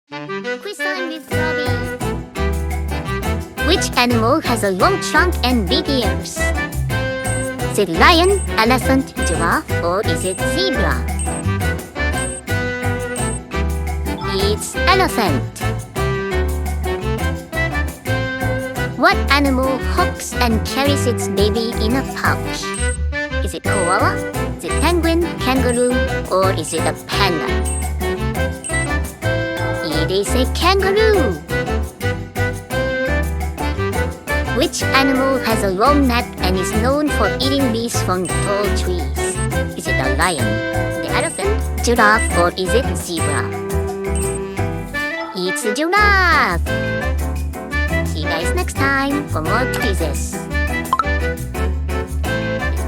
Quiz time with Robbie. Which animal has a long trunk and big ears? Is it lion, elephant, giraffe, or is it zebra? It's elephant. What animal hooks and carries its baby in a pouch? Is it koala? Is it penguin, kangaroo, or is it a panda? It is a kangaroo. Which animal has a long neck and is known for eating leaves from tall trees? Is it a lion, the elephant, giraffe, or is it zebra? It's a giraffe. See you guys next time for more quizzes.